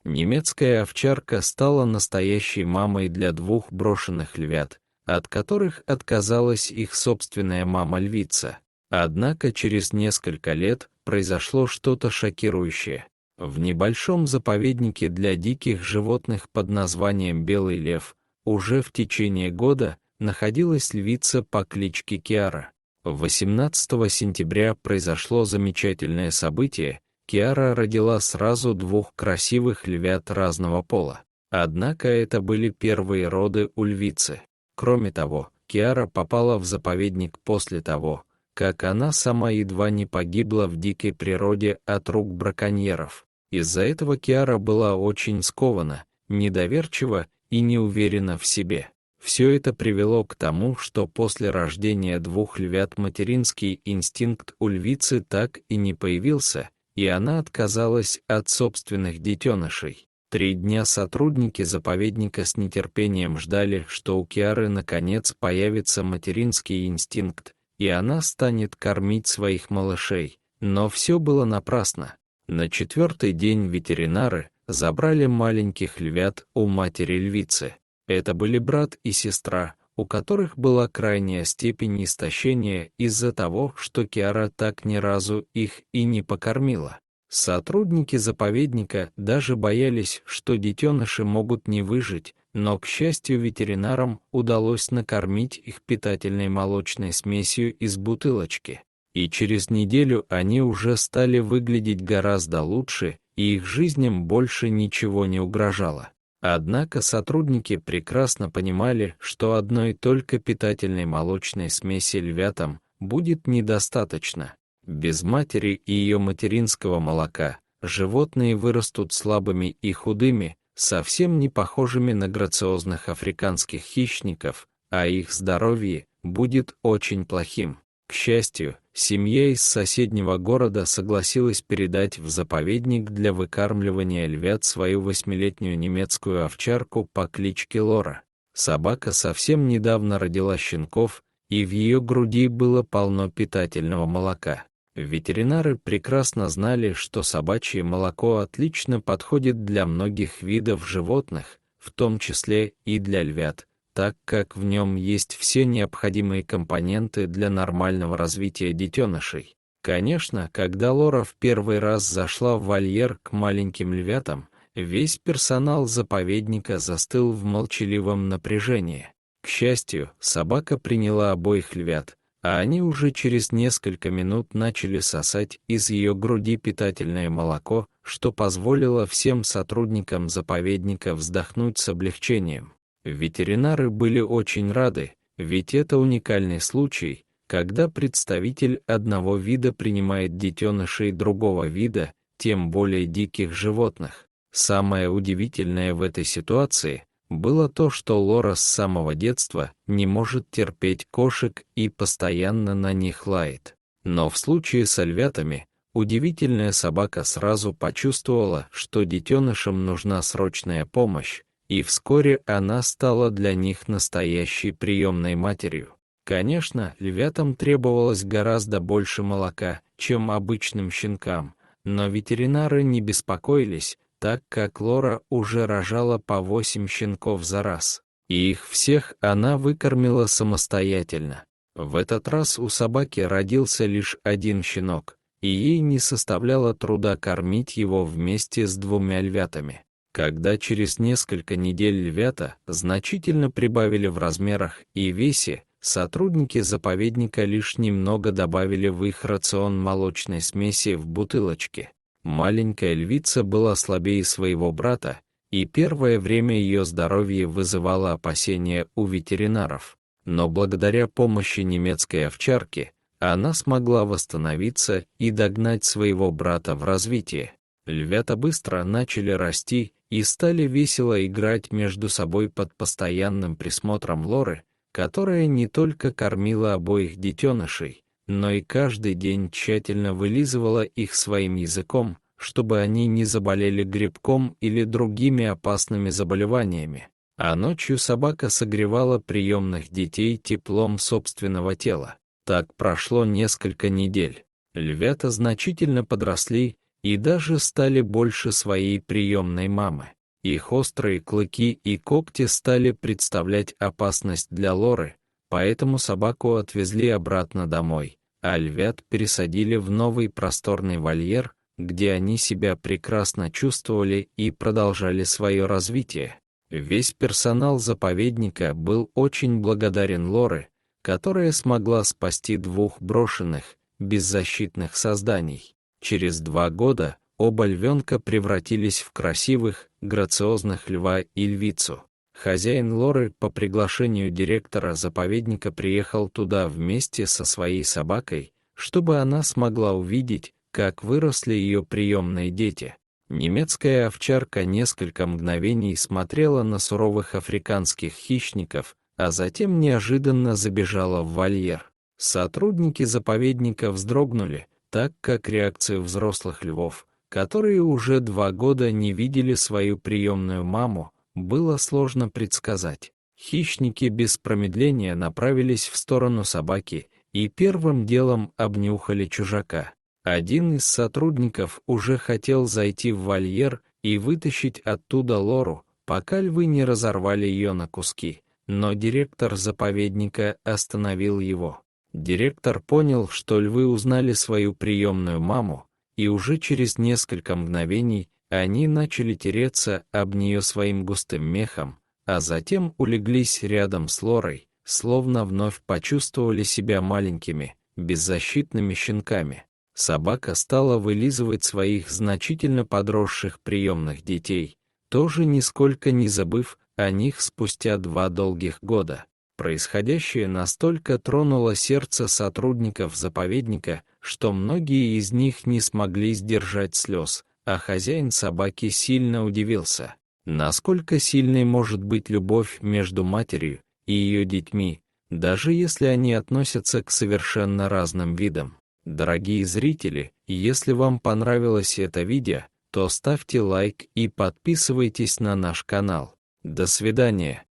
Немецкая овчарка стала настоящей мамой для двух брошенных львят, от которых отказалась их собственная мама-львица. Однако через несколько лет произошло что-то шокирующее. В небольшом заповеднике для диких животных под названием Белый лев уже в течение года находилась львица по кличке Киара. 18 сентября произошло замечательное событие. Киара родила сразу двух красивых львят разного пола. Однако это были первые роды у львицы. Кроме того, Киара попала в заповедник после того, как она сама едва не погибла в дикой природе от рук браконьеров. Из-за этого Киара была очень скована, недоверчива и не уверена в себе. Все это привело к тому, что после рождения двух львят материнский инстинкт у львицы так и не появился, и она отказалась от собственных детенышей. 3 дня сотрудники заповедника с нетерпением ждали, что у Киары наконец появится материнский инстинкт, и она станет кормить своих малышей. Но все было напрасно. На 4-й день ветеринары забрали маленьких львят у матери львицы. Это были брат и сестра, у которых была крайняя степень истощения из-за того, что Киара так ни разу их и не покормила. Сотрудники заповедника даже боялись, что детеныши могут не выжить, но, к счастью, ветеринарам удалось накормить их питательной молочной смесью из бутылочки. И через неделю они уже стали выглядеть гораздо лучше, и их жизням больше ничего не угрожало. Однако сотрудники прекрасно понимали, что одной только питательной молочной смеси львятам будет недостаточно. Без матери и ее материнского молока животные вырастут слабыми и худыми, совсем не похожими на грациозных африканских хищников, а их здоровье будет очень плохим. К счастью, семья из соседнего города согласилась передать в заповедник для выкармливания львят свою 8-летнюю немецкую овчарку по кличке Лора. Собака совсем недавно родила щенков, и в ее груди было полно питательного молока. Ветеринары прекрасно знали, что собачье молоко отлично подходит для многих видов животных, в том числе и для львят, так как в нем есть все необходимые компоненты для нормального развития детенышей. Конечно, когда Лора в первый раз зашла в вольер к маленьким львятам, весь персонал заповедника застыл в молчаливом напряжении. К счастью, собака приняла обоих львят, а они уже через несколько минут начали сосать из ее груди питательное молоко, что позволило всем сотрудникам заповедника вздохнуть с облегчением. Ветеринары были очень рады, ведь это уникальный случай, когда представитель одного вида принимает детенышей другого вида, тем более диких животных. Самое удивительное в этой ситуации было то, что Лора с самого детства не может терпеть кошек и постоянно на них лает. Но в случае с львятами, удивительная собака сразу почувствовала, что детенышам нужна срочная помощь, и вскоре она стала для них настоящей приемной матерью. Конечно, львятам требовалось гораздо больше молока, чем обычным щенкам, но ветеринары не беспокоились, так как Лора уже рожала по 8 щенков за раз, и их всех она выкормила самостоятельно. В этот раз у собаки родился лишь один щенок, и ей не составляло труда кормить его вместе с 2 львятами. Когда через несколько недель львята значительно прибавили в размерах и весе, сотрудники заповедника лишь немного добавили в их рацион молочной смеси в бутылочке. Маленькая львица была слабее своего брата, и первое время ее здоровье вызывало опасения у ветеринаров. Но благодаря помощи немецкой овчарки, она смогла восстановиться и догнать своего брата в развитии. Львята быстро начали расти и стали весело играть между собой под постоянным присмотром Лоры, которая не только кормила обоих детенышей, но и каждый день тщательно вылизывала их своим языком, чтобы они не заболели грибком или другими опасными заболеваниями. А ночью собака согревала приемных детей теплом собственного тела. Так прошло несколько недель. Львята значительно подросли, и даже стали больше своей приемной мамы. Их острые клыки и когти стали представлять опасность для Лоры, поэтому собаку отвезли обратно домой, а львят пересадили в новый просторный вольер, где они себя прекрасно чувствовали и продолжали свое развитие. Весь персонал заповедника был очень благодарен Лоре, которая смогла спасти двух брошенных, беззащитных созданий. Через 2 года оба львенка превратились в красивых, грациозных льва и львицу. Хозяин Лоры по приглашению директора заповедника приехал туда вместе со своей собакой, чтобы она смогла увидеть, как выросли ее приемные дети. Немецкая овчарка несколько мгновений смотрела на суровых африканских хищников, а затем неожиданно забежала в вольер. Сотрудники заповедника вздрогнули, так как реакцию взрослых львов, которые уже 2 года не видели свою приемную маму, было сложно предсказать. Хищники без промедления направились в сторону собаки и первым делом обнюхали чужака. Один из сотрудников уже хотел зайти в вольер и вытащить оттуда Лору, пока львы не разорвали ее на куски, но директор заповедника остановил его. Директор понял, что львы узнали свою приемную маму, и уже через несколько мгновений они начали тереться об нее своим густым мехом, а затем улеглись рядом с Лорой, словно вновь почувствовали себя маленькими, беззащитными щенками. Собака стала вылизывать своих значительно подросших приемных детей, тоже нисколько не забыв о них спустя 2 долгих года. Происходящее настолько тронуло сердце сотрудников заповедника, что многие из них не смогли сдержать слез, а хозяин собаки сильно удивился, насколько сильной может быть любовь между матерью и ее детьми, даже если они относятся к совершенно разным видам. Дорогие зрители, если вам понравилось это видео, то ставьте лайк и подписывайтесь на наш канал. До свидания.